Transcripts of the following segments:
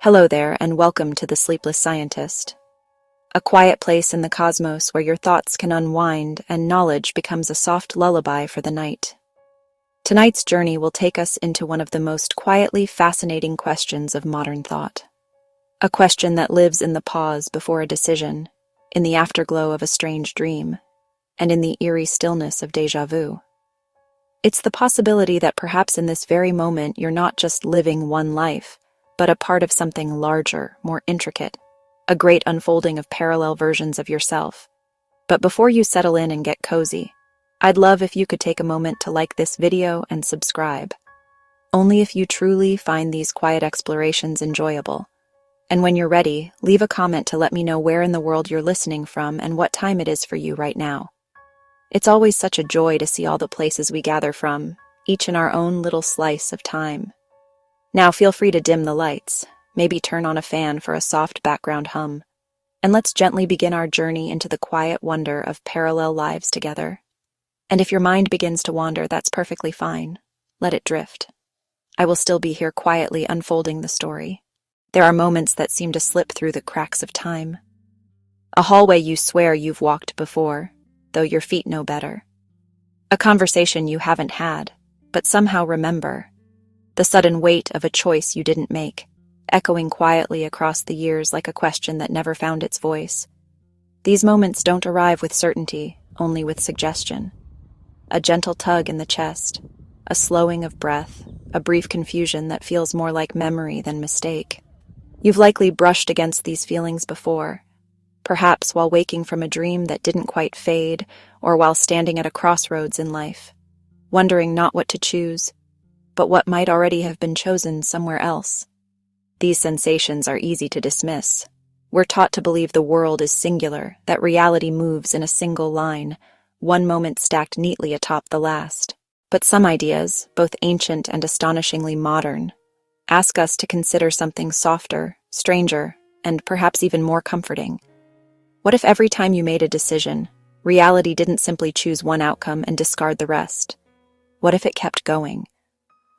Hello there, and welcome to The Sleepless Scientist, a quiet place in the cosmos where your thoughts can unwind and knowledge becomes a soft lullaby for the night. Tonight's journey will take us into one of the most quietly fascinating questions of modern thought. A question that lives in the pause before a decision, in the afterglow of a strange dream, and in the eerie stillness of déjà vu. It's the possibility that perhaps in this very moment you're not just living one life, but a part of something larger, more intricate, a great unfolding of parallel versions of yourself. But before you settle in and get cozy, I'd love if you could take a moment to like this video and subscribe. Only if you truly find these quiet explorations enjoyable. And when you're ready, leave a comment to let me know where in the world you're listening from and what time it is for you right now. It's always such a joy to see all the places we gather from, each in our own little slice of time. Now feel free to dim the lights, maybe turn on a fan for a soft background hum, and let's gently begin our journey into the quiet wonder of parallel lives together. And if your mind begins to wander, that's perfectly fine. Let it drift. I will still be here quietly unfolding the story. There are moments that seem to slip through the cracks of time. A hallway you swear you've walked before, though your feet know better. A conversation you haven't had, but somehow remember. The sudden weight of a choice you didn't make, echoing quietly across the years like a question that never found its voice. These moments don't arrive with certainty, only with suggestion. A gentle tug in the chest, a slowing of breath, a brief confusion that feels more like memory than mistake. You've likely brushed against these feelings before, perhaps while waking from a dream that didn't quite fade, or while standing at a crossroads in life, wondering not what to choose, but what might already have been chosen somewhere else. These sensations are easy to dismiss. We're taught to believe the world is singular, that reality moves in a single line, one moment stacked neatly atop the last. But some ideas, both ancient and astonishingly modern, ask us to consider something softer, stranger, and perhaps even more comforting. What if every time you made a decision, reality didn't simply choose one outcome and discard the rest? What if it kept going?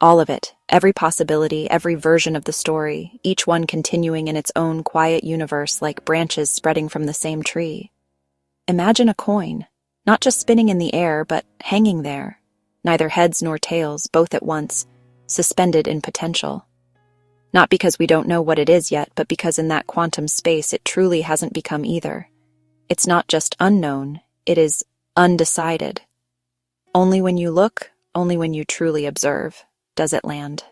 All of it, every possibility, every version of the story, each one continuing in its own quiet universe like branches spreading from the same tree. Imagine a coin, not just spinning in the air, but hanging there, neither heads nor tails, both at once, suspended in potential. Not because we don't know what it is yet, but because in that quantum space it truly hasn't become either. It's not just unknown, it is undecided. Only when you look, only when you truly observe, does it land.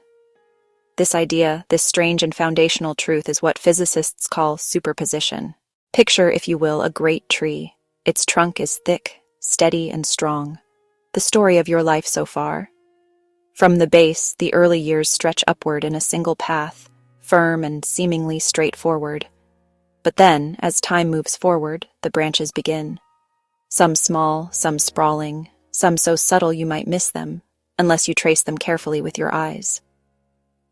This idea, this strange and foundational truth is what physicists call superposition. Picture, if you will, a great tree. Its trunk is thick, steady, and strong. The story of your life so far. From the base, the early years stretch upward in a single path, firm and seemingly straightforward. But then, as time moves forward, the branches begin. Some small, some sprawling, some so subtle you might miss them, unless you trace them carefully with your eyes.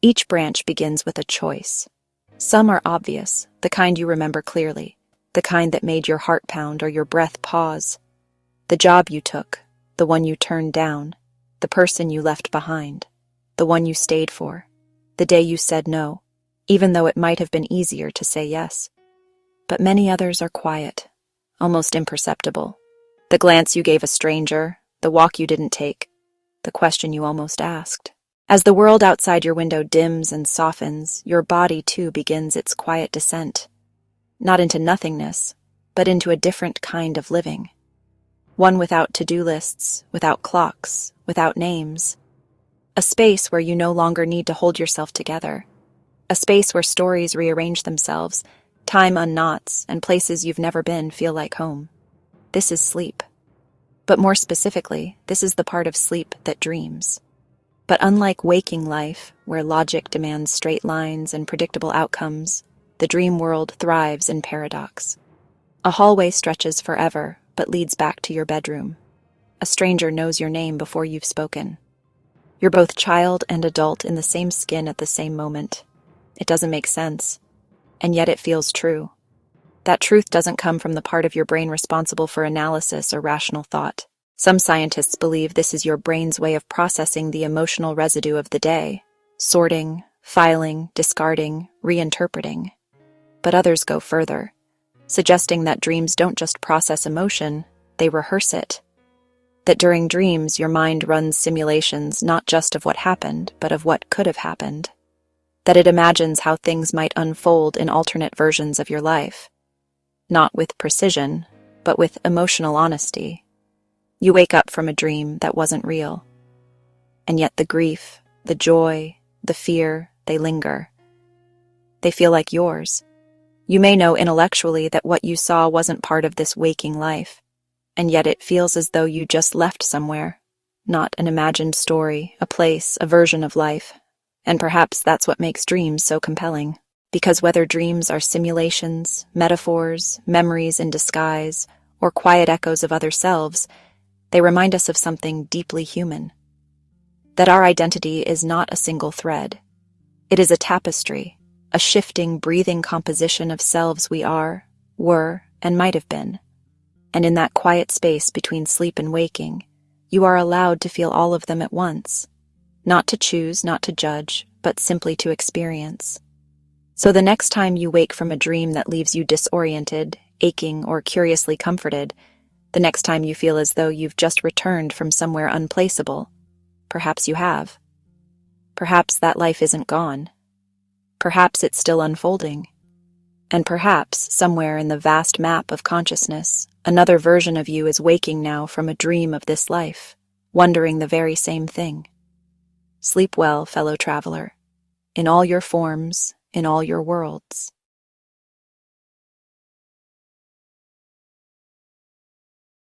Each branch begins with a choice. Some are obvious, the kind you remember clearly, the kind that made your heart pound or your breath pause. The job you took, the one you turned down, the person you left behind, the one you stayed for, the day you said no, even though it might have been easier to say yes. But many others are quiet, almost imperceptible. The glance you gave a stranger, the walk you didn't take, the question you almost asked. As the world outside your window dims and softens, your body too begins its quiet descent. Not into nothingness, but into a different kind of living. One without to-do lists, without clocks, without names. A space where you no longer need to hold yourself together. A space where stories rearrange themselves, time unknots, and places you've never been feel like home. This is sleep. But more specifically, this is the part of sleep that dreams. But unlike waking life, where logic demands straight lines and predictable outcomes, the dream world thrives in paradox. A hallway stretches forever, but leads back to your bedroom. A stranger knows your name before you've spoken. You're both child and adult in the same skin at the same moment. It doesn't make sense, and yet it feels true. That truth doesn't come from the part of your brain responsible for analysis or rational thought. Some scientists believe this is your brain's way of processing the emotional residue of the day, sorting, filing, discarding, reinterpreting. But others go further, suggesting that dreams don't just process emotion, they rehearse it. That during dreams, your mind runs simulations not just of what happened, but of what could have happened. That it imagines how things might unfold in alternate versions of your life. Not with precision, but with emotional honesty. You wake up from a dream that wasn't real. And yet the grief, the joy, the fear, they linger. They feel like yours. You may know intellectually that what you saw wasn't part of this waking life, and yet it feels as though you just left somewhere, not an imagined story, a place, a version of life. And perhaps that's what makes dreams so compelling, because whether dreams are simulations, metaphors, memories in disguise, or quiet echoes of other selves, they remind us of something deeply human. That our identity is not a single thread. It is a tapestry, a shifting, breathing composition of selves we are, were, and might have been. And in that quiet space between sleep and waking, you are allowed to feel all of them at once. Not to choose, not to judge, but simply to experience. So the next time you wake from a dream that leaves you disoriented, aching, or curiously comforted, the next time you feel as though you've just returned from somewhere unplaceable, perhaps you have. Perhaps that life isn't gone. Perhaps it's still unfolding. And perhaps, somewhere in the vast map of consciousness, another version of you is waking now from a dream of this life, wondering the very same thing. Sleep well, fellow traveler, in all your forms, in all your worlds.